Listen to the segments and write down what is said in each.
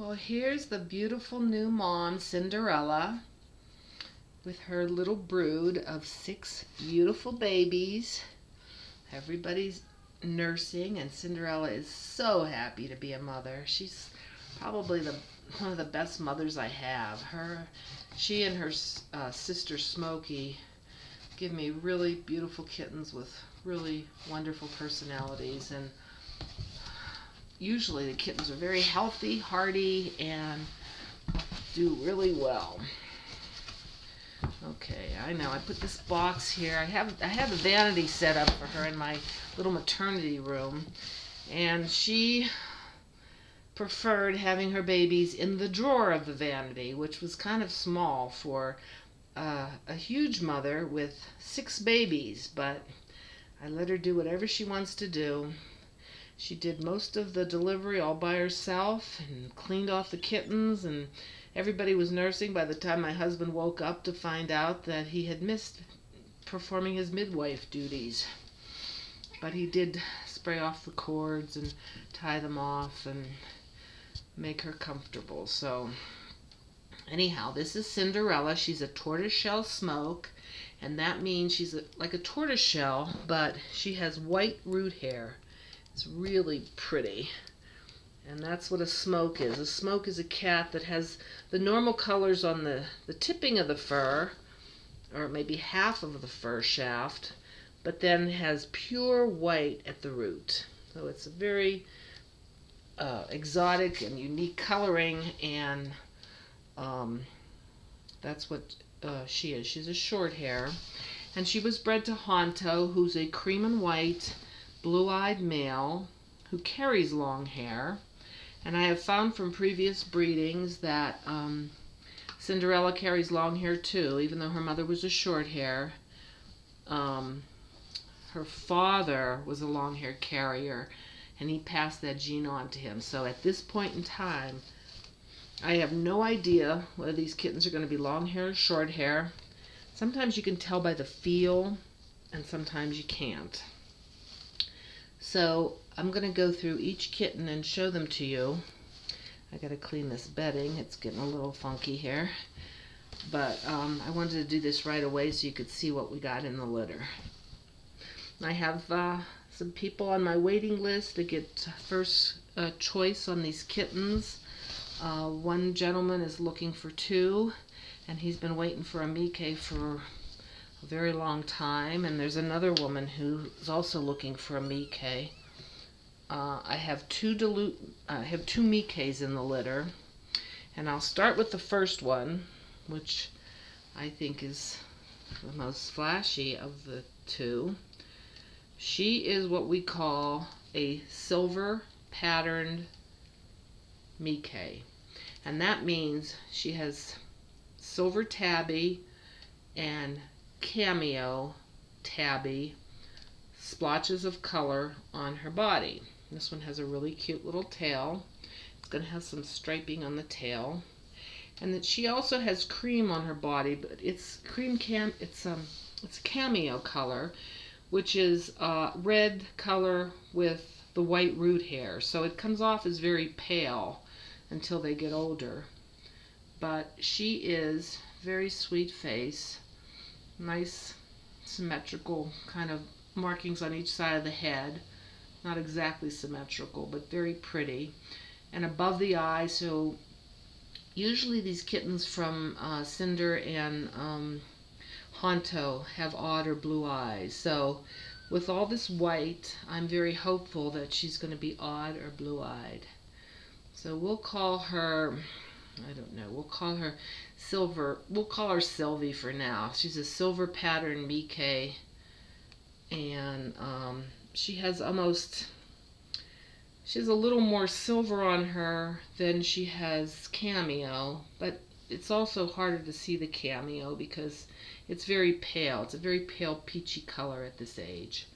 Well, here's the beautiful new mom, Cinder-Ella, with her little brood of 6 beautiful babies. Everybody's nursing, and Cinder-Ella is so happy to be a mother. She's probably one of the best mothers I have. She and her sister Smokey give me really beautiful kittens with really wonderful personalities, and usually the kittens are very healthy, hardy, and do really well. Okay, I know, I put this box here. I have a vanity set up for her in my little maternity room, and she preferred having her babies in the drawer of the vanity, which was kind of small for a huge mother with 6 babies, but I let her do whatever she wants to do. She did most of the delivery all by herself and cleaned off the kittens, and everybody was nursing by the time my husband woke up to find out that he had missed performing his midwife duties. But he did spray off the cords and tie them off and make her comfortable. So anyhow, this is Cinder-Ella. She's a tortoiseshell smoke, and that means she's like a tortoiseshell, but she has white root hair. It's really pretty. And that's what a smoke is. A smoke is a cat that has the normal colors on the tipping of the fur, or maybe half of the fur shaft, but then has pure white at the root. So it's a very exotic and unique coloring, and that's what she is. She's a short hair, and she was bred to Honto, who's a cream and white, blue-eyed male who carries long hair. And I have found from previous breedings that Cinder-Ella carries long hair too, even though her mother was a short hair. Her father was a long hair carrier, and he passed that gene on to him. So at this point in time, I have no idea whether these kittens are going to be long hair or short hair. Sometimes you can tell by the feel, and sometimes you can't. So I'm going to go through each kitten and show them to you. I got to clean this bedding. It's getting a little funky here. But I wanted to do this right away so you could see what we got in the litter. I have some people on my waiting list to get first choice on these kittens. One gentleman is looking for 2, and he's been waiting for a Mickey for a very long time, and there's another woman who's also looking for a Mickey. I have 2 Mickeys in the litter, and I'll start with the first one, which I think is the most flashy of the 2. She is what we call a silver patterned Mickey, and that means she has silver tabby and cameo tabby splotches of color on her body. This one has a really cute little tail. It's going to have some striping on the tail, and that she also has cream on her body, but it's it's a cameo color, which is red color with the white root hair. So it comes off as very pale until they get older. But she is very sweet face, nice symmetrical kind of markings on each side of the head. Not exactly symmetrical, but very pretty. And above the eye, so usually these kittens from Cinder and Honto have odd or blue eyes. So with all this white, I'm very hopeful that she's going to be odd or blue-eyed. So we'll call her, I don't know, we'll call her Silver. We'll call her Sylvie for now. She's a silver pattern Mickey, and she has a little more silver on her than she has cameo, but it's also harder to see the cameo because it's very pale. It's a very pale peachy color at this age.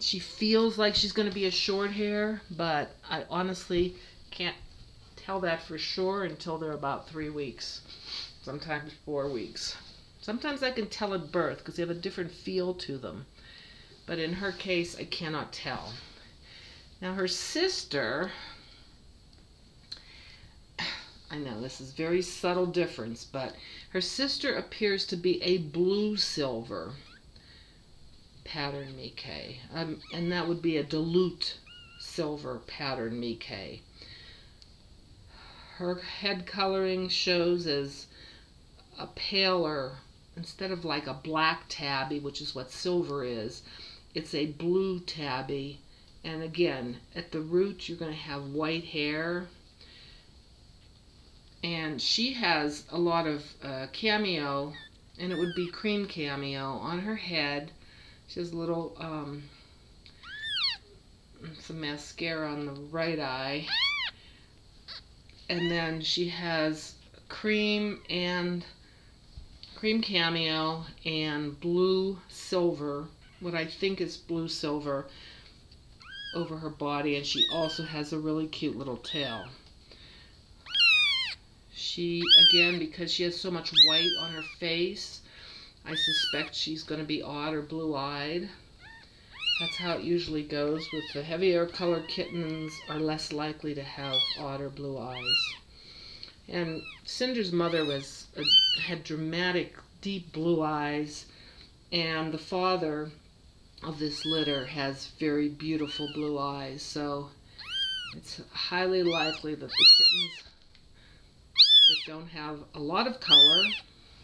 She feels like she's going to be a short hair, but I honestly can't tell that for sure until they're about 3 weeks, sometimes 4 weeks. Sometimes I can tell at birth because they have a different feel to them, but in her case I cannot tell. Now her sister I know this is very subtle difference, but her sister appears to be a blue silver pattern Mickey, and that would be a dilute silver pattern Mickey. Her head coloring shows as a paler, instead of like a black tabby, which is what silver is, it's a blue tabby. And again, at the root you're going to have white hair. And she has a lot of cameo, and it would be cream cameo on her head. She has a little, some mascara on the right eye. And then she has cream cameo and blue silver, what I think is blue silver, over her body. And she also has a really cute little tail. She, again, because she has so much white on her face, I suspect she's going to be odd or blue-eyed. That's how it usually goes. With the heavier colored kittens are less likely to have odd or blue eyes. And Cinder's mother had dramatic, deep blue eyes, and the father of this litter has very beautiful blue eyes. So it's highly likely that the kittens that don't have a lot of color,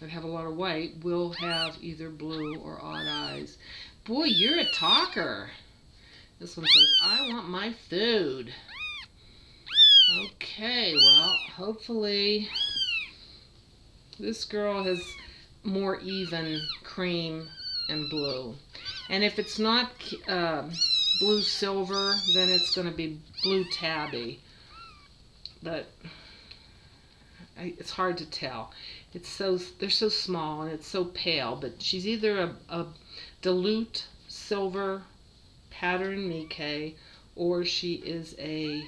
that have a lot of white, will have either blue or odd eyes. Boy, you're a talker. This one says, I want my food. Okay, well, hopefully this girl has more even cream and blue. And if it's not blue silver, then it's going to be blue tabby. But it's hard to tell. They're so small and it's so pale. But she's either a dilute silver pattern Mickey, or she is a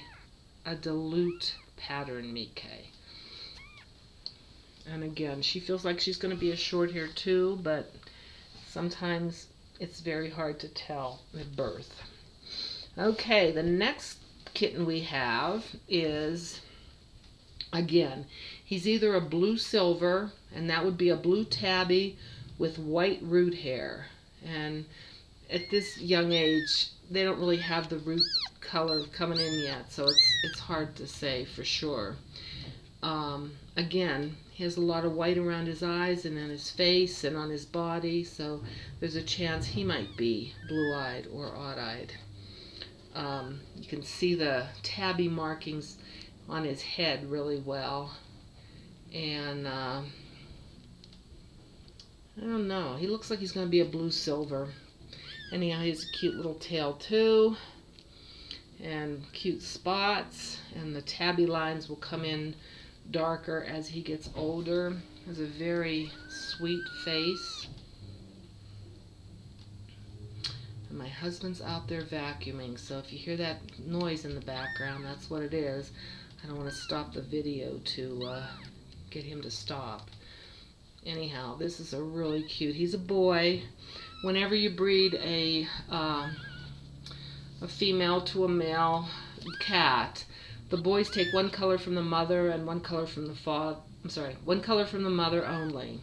dilute pattern Mickey. And again, she feels like she's going to be a short hair too, but sometimes it's very hard to tell at birth. Okay, the next kitten we have is, again, he's either a blue silver, and that would be a blue tabby with white root hair. And at this young age, they don't really have the root color coming in yet, so it's hard to say for sure. Again, he has a lot of white around his eyes and in his face and on his body, so there's a chance he might be blue-eyed or odd-eyed. You can see the tabby markings on his head really well. And I don't know, he looks like he's going to be a blue-silver. Anyhow, he has a cute little tail too, and cute spots, and the tabby lines will come in darker as he gets older. He has a very sweet face. And my husband's out there vacuuming, so if you hear that noise in the background, that's what it is. I don't want to stop the video to get him to stop. Anyhow, this is a really cute, he's a boy. Whenever you breed a female to a male cat, the boys take one color from the mother and one color from the father. One color from the mother only.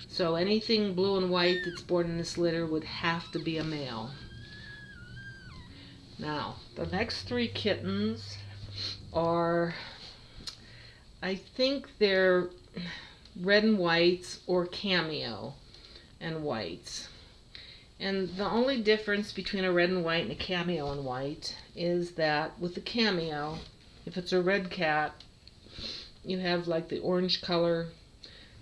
So anything blue and white that's born in this litter would have to be a male. Now, the next three kittens are, I think they're red and whites or cameo and whites. And the only difference between a red and white and a cameo and white is that with the cameo, if it's a red cat, you have like the orange color,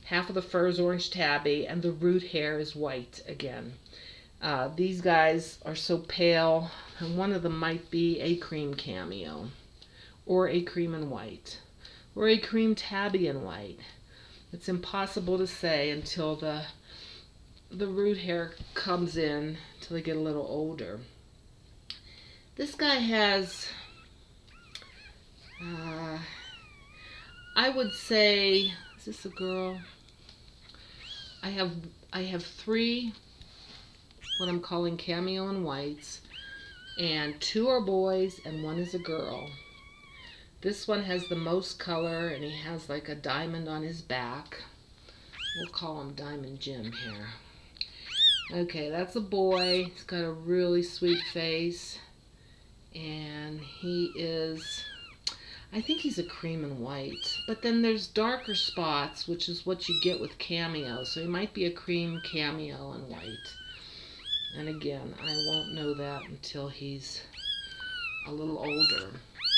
half of the fur is orange tabby, and the root hair is white again. These guys are so pale, and one of them might be a cream cameo, or a cream and white, or a cream tabby and white. It's impossible to say until the root hair comes in, until they get a little older. This guy has, I would say, is this a girl? I have three, what I'm calling cameo and whites, and two are boys and one is a girl. This one has the most color, and he has like a diamond on his back. We'll call him Diamond Jim here. Okay, that's a boy. He's got a really sweet face, and he is, I think he's a cream and white, but then there's darker spots, which is what you get with cameo, so he might be a cream cameo and white. And again, I won't know that until he's a little older.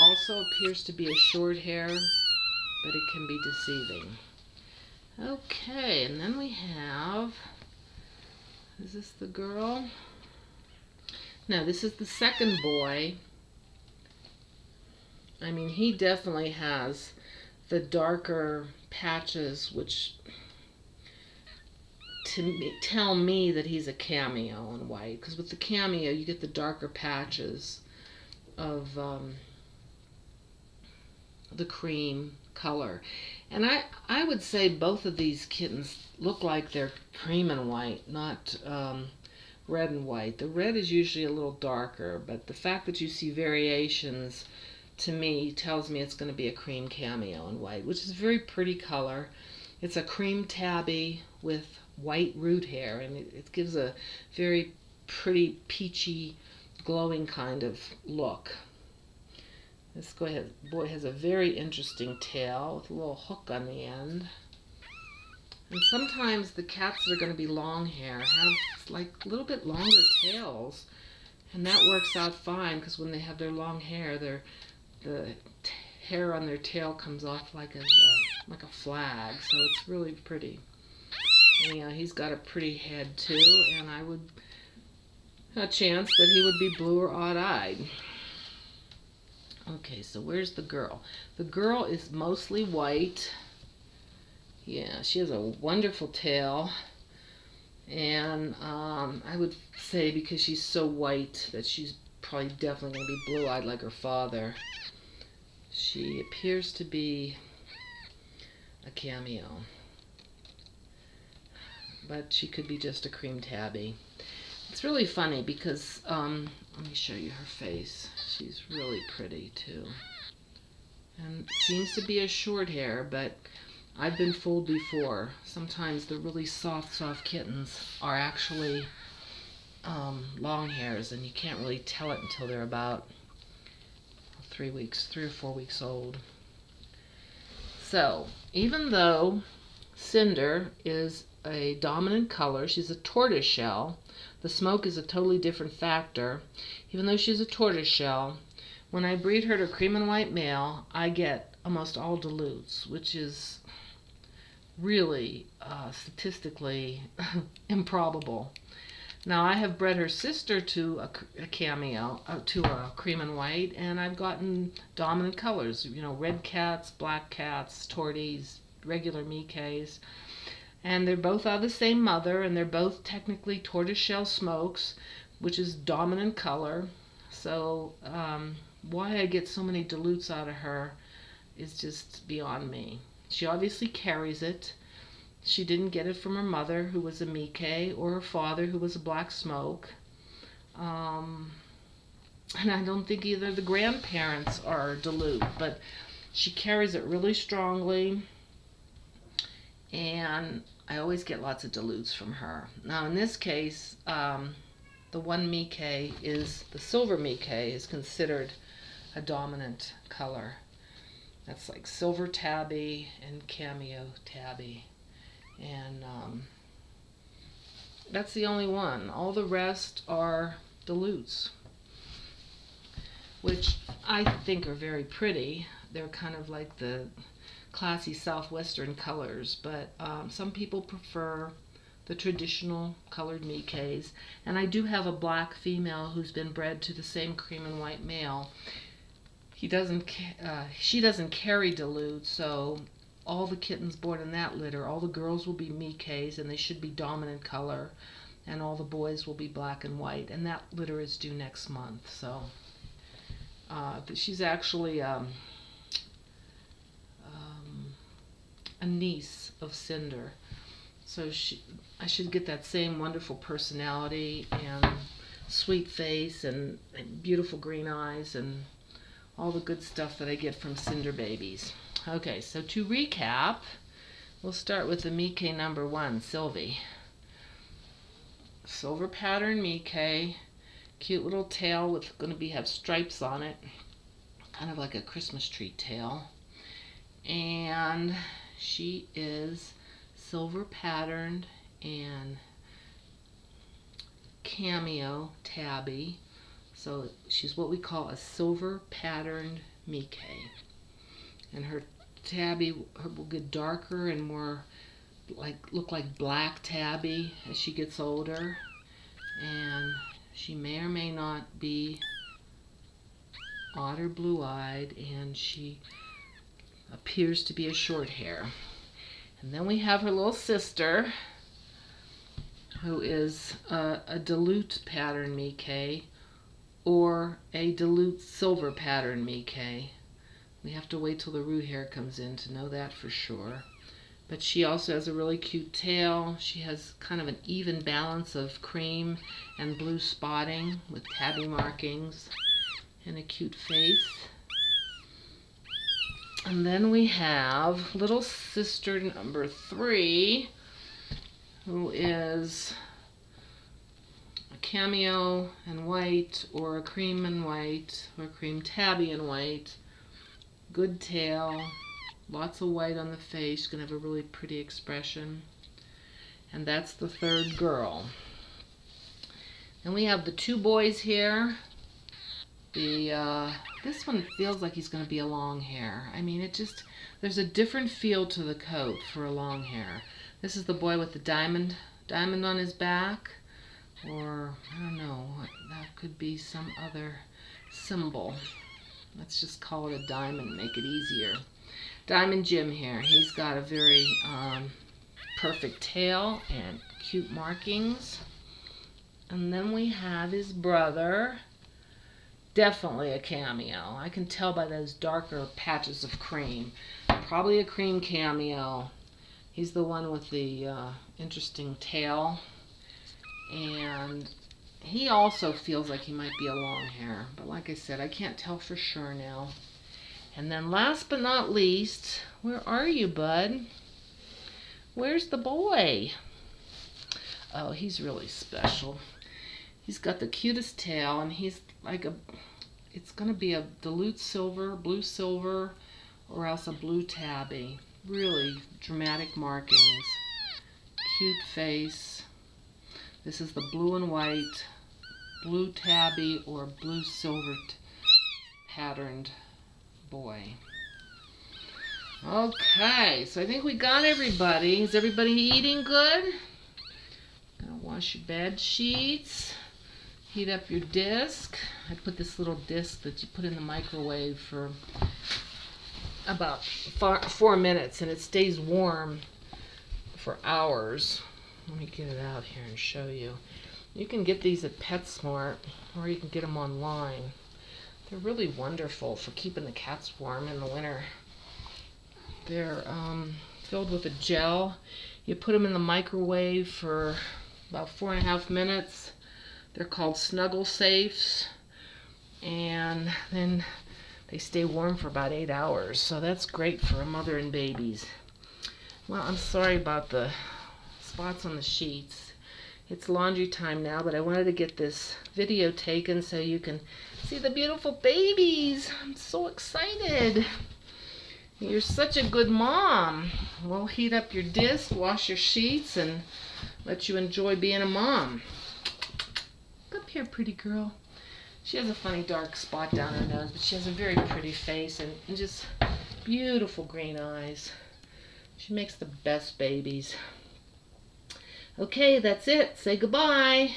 Also appears to be a short hair, but it can be deceiving. Okay, and then we have, is this the girl? No, this is the second boy. I mean, he definitely has the darker patches, which tell me that he's a cameo in white. Because with the cameo, you get the darker patches of the cream color. And I would say both of these kittens look like they're cream and white, not red and white. The red is usually a little darker, but the fact that you see variations to me tells me it's going to be a cream cameo in white, which is a very pretty color. It's a cream tabby with white root hair, and it gives a very pretty peachy glowing kind of look. This boy has a very interesting tail with a little hook on the end. And sometimes the cats that are going to be long hair have like a little bit longer tails, and that works out fine because when they have their long hair, the hair on their tail comes off like a flag, so it's really pretty. Anyhow, he's got a pretty head too, and I would a chance that he would be blue or odd-eyed. Okay, so where's the girl? The girl is mostly white. Yeah, she has a wonderful tail. And I would say because she's so white that she's probably definitely going to be blue-eyed like her father. She appears to be a cameo. But she could be just a cream tabby. It's really funny because, let me show you her face. She's really pretty too. And seems to be a short hair, but I've been fooled before. Sometimes the really soft kittens are actually long hairs, and you can't really tell it until they're about 3 or 4 weeks old. So, even though Cinder is a dominant color, she's a tortoiseshell. The smoke is a totally different factor. Even though she's a tortoiseshell, when I breed her to cream and white male, I get almost all dilutes, which is really statistically improbable. Now, I have bred her sister to a cameo, to a cream and white, and I've gotten dominant colors, you know, red cats, black cats, torties, regular Mikes. And they're both out of the same mother, and they're both technically tortoiseshell smokes, which is dominant color. So why I get so many dilutes out of her is just beyond me. She obviously carries it. She didn't get it from her mother, who was a Mike, or her father, who was a black smoke. And I don't think either the grandparents are dilute, but she carries it really strongly. And I always get lots of dilutes from her. Now in this case, the one Mike is, the silver Mike is considered a dominant color. That's like silver tabby and cameo tabby. And that's the only one. All the rest are dilutes, which I think are very pretty. They're kind of like the classy southwestern colors, but some people prefer the traditional colored Mikes. And I do have a black female who's been bred to the same cream and white male. She doesn't carry dilute, so all the kittens born in that litter, all the girls will be Mikes, and they should be dominant color, and all the boys will be black and white, and that litter is due next month. So she's actually a niece of Cinder, so I should get that same wonderful personality and sweet face and beautiful green eyes and all the good stuff that I get from Cinder babies. Okay, so to recap, we'll start with the Mickey number 1, Sylvie. Silver pattern Mickey, cute little tail with going to have stripes on it, kind of like a Christmas tree tail. And she is silver patterned and cameo tabby. So she's what we call a silver patterned Mickey. And her tabby will get darker and more look like black tabby as she gets older. And she may or may not be otter blue-eyed, and she appears to be a short hair. And then we have her little sister, who is a dilute pattern Mickey or a dilute silver pattern Mickey. We have to wait till the root hair comes in to know that for sure. But she also has a really cute tail. She has kind of an even balance of cream and blue spotting with tabby markings and a cute face. And then we have little sister number 3, who is a cameo and white, or a cream and white, or a cream tabby and white. Good tail, lots of white on the face. She's going to have a really pretty expression. And that's the 3rd girl. And we have the 2 boys here. This one feels like he's going to be a long hair. I mean, there's a different feel to the coat for a long hair. This is the boy with the diamond on his back, or I don't know, that could be some other symbol. Let's just call it a diamond, make it easier. Diamond Jim here. He's got a very perfect tail and cute markings. And then we have his brother. Definitely a cameo. I can tell by those darker patches of cream. Probably a cream cameo. He's the one with the interesting tail. And he also feels like he might be a long hair. But like I said, I can't tell for sure now. And then last but not least, where are you, bud? Where's the boy? Oh, he's really special. He's got the cutest tail, and he's like it's going to be a dilute silver, blue silver, or else a blue tabby. Really dramatic markings. Cute face. This is the blue and white, blue tabby, or blue silver patterned boy. Okay, so I think we got everybody. Is everybody eating good? Gonna wash your bed sheets. Heat up your disc. I put this little disc that you put in the microwave for about 4 minutes, and it stays warm for hours. Let me get it out here and show you. You can get these at PetSmart, or you can get them online. They're really wonderful for keeping the cats warm in the winter. They're filled with a gel. You put them in the microwave for about 4.5 minutes. They're called Snuggle Safes, and then they stay warm for about 8 hours. So that's great for a mother and babies. Well, I'm sorry about the spots on the sheets. It's laundry time now, but I wanted to get this video taken so you can see the beautiful babies. I'm so excited. You're such a good mom. We'll heat up your disc, wash your sheets, and let you enjoy being a mom. Up here, pretty girl. She has a funny dark spot down her nose, but she has a very pretty face and just beautiful green eyes. She makes the best babies. Okay, that's it. Say goodbye.